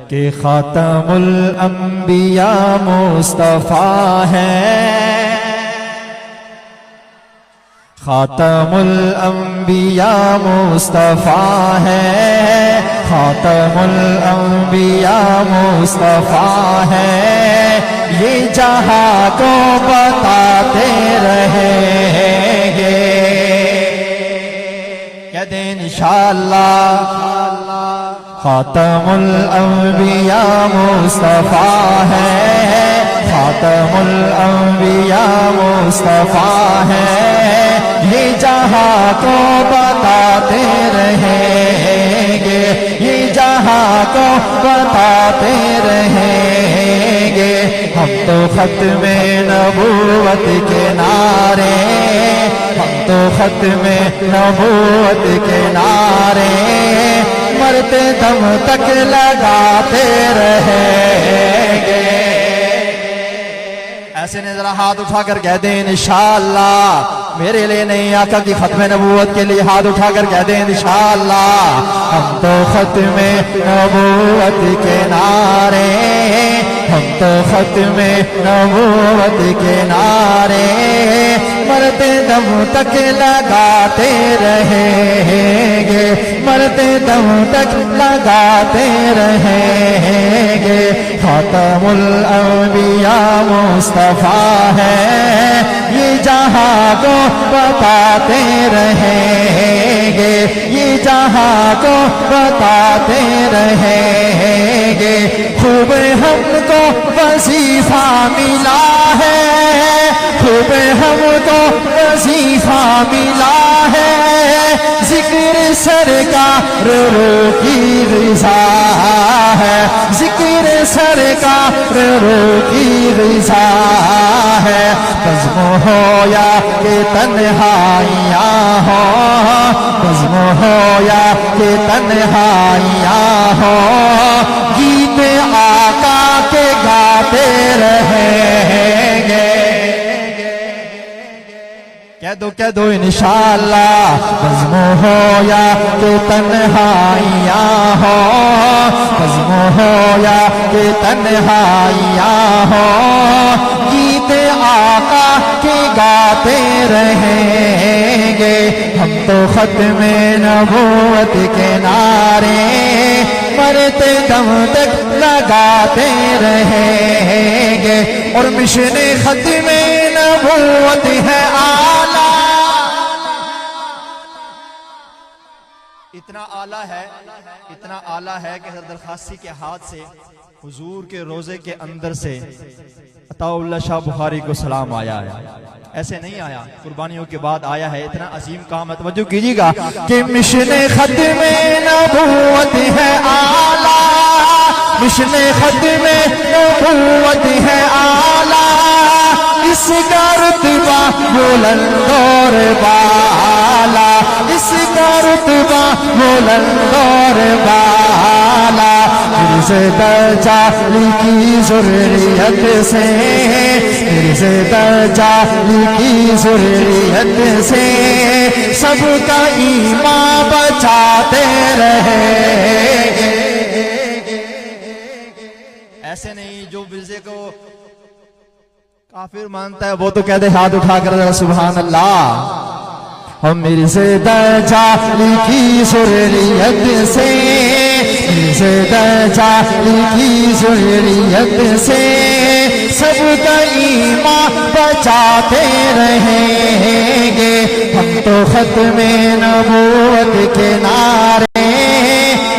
कि खातमुल अंबिया मुस्तफा है, खातमुल अंबिया मुस्तफा है, खातमुल अंबिया मुस्तफा है। ये जहां को बताते रहेंगे, कह दे इंशाअल्लाह। खातमुल अंबिया मुस्तफा है, खातमुल अंबिया मुस्तफा है। ये जहां को बताते रहेंगे, ये जहां को बताते रहेंगे। हम तो खत्मे नबूवत के नारे, हम तो खत्मे नबूवत के नारे मरते दम तक लगाते रहेंगे। ऐसे ने जरा हाथ उठाकर कह दें इंशाअल्लाह। मेरे लिए नहीं, आका की खत्मे नबूवत के लिए हाथ उठाकर कह दें इंशाअल्लाह। हम तो खत्मे नबूवत के नारे, हम तो खत्मे नबूवत के नारे मरते दम तक लगाते रहेंगे, मरते दम तक लगाते रहेंगे। खातमुल अंबिया मुस्तफा है, ये जहां को बताते रहेंगे, ये जहां को बताते रहेंगे। खूब हमको वजीफा मिला है, खूब हमको वजीफा मिला है। जिक्र सरकार रो की रिज़ा है, जिक्र सरकार रो की रिज़ा है। बज़्म हो या कि तन्हाइयाँ हो, बज़्म हो या कि तन्हाइयाँ हो, गीत आका के गाते रहेंगे। कह दो इंशाअल्लाह। बज़्म हो या कि तन्हाइयाँ हो, बज़्म हो या कि तन्हाइयाँ हो, गीत आका के गाते रहेंगे। हम तो खत्मे नबूवत के नारे मरते दम तक लगाते रहेंगे। और मिशन खत्मे नबूवत है आला, इतना आला है, इतना आला है कि हज़रत खासी के हाथ से हुजूर के रोजे के अंदर से अताउल्लाह शाह बुखारी को सलाम आया है। ऐसे नहीं आया, कुर्बानियों के बाद आया है। इतना अजीम काम है, तवज्जो कीजिएगा कि मिशन खत्मे नबूवत है आला, मिशन खत्मे नबूवत है आला। इसका रुतबा बुलंद और बाला, इसका रुतबा बुलंद और बाला। मिर्ज़े दजाली की ज़ुर्रियत से, मिर्ज़े दजाली की ज़ुर्रियत से सबका ईमान बचाते रहेंगे। ऐसे नहीं जो मिर्ज़े को काफिर मानता है वो तो कहते हाथ उठाकर सुभान अल्लाह। हम मिर्ज़े दजाली की ज़ुर्रियत से, मिर्ज़े दजाली की ज़ुर्रियत से सबका ईमान बचाते रहेंगे। हम तो खत्मे नबूवत के नारे,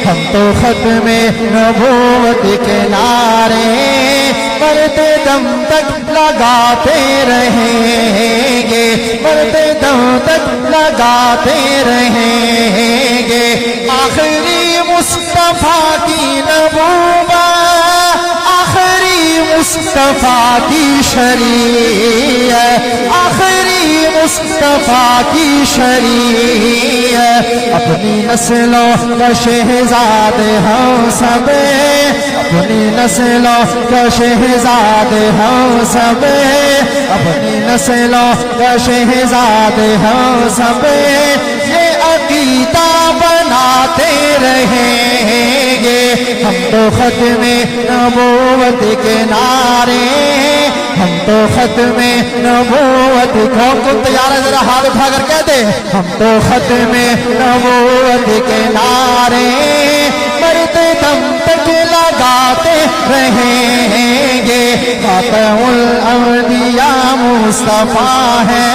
हम तो खत्मे नबूवत के नारे मरते दम तक लगाते रहेंगे, मरते दम तक लगाते रहेंगे। आखिरी मुस्तफा की नबूवत, आखिरी मुस्तफा की शरीयत, आखिरी मुस्तफा की शरीयत। अपनी नस्लों का शहजादे हम सब, अपनी नस्लों का शहजादे हम सब, अपनी नस्लों का शहजादे हम सब। ये अकीदा बना लगाते रहेंगे। हम तो खत्मे नबूवत के नारे, हम तो खत्मे नबूवत। कौन कौन तैयार है जरा हाथ उठाकर कह दे, हम तो खत्मे नबूवत के नारे मरते दम तक लगाते रहेंगे। खातमुल अंबिया मुस्तफा है,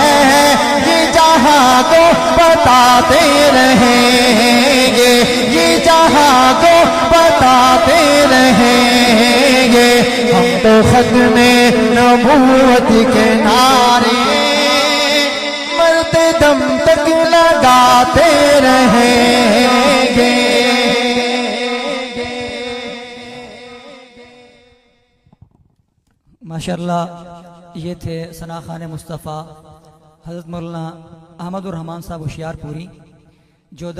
ये जहां को बताते रहेंगे, ये जहां को बताते रहेंगे। हम तो खत्मे नबूवत के नारे मरते दम तक लगाते रहेंगे। माशाअल्लाह, ये थे सना खान मुस्तफ़ा हज़रत मौलाना अहमदुर रहमान साहब होशियारपुरी जो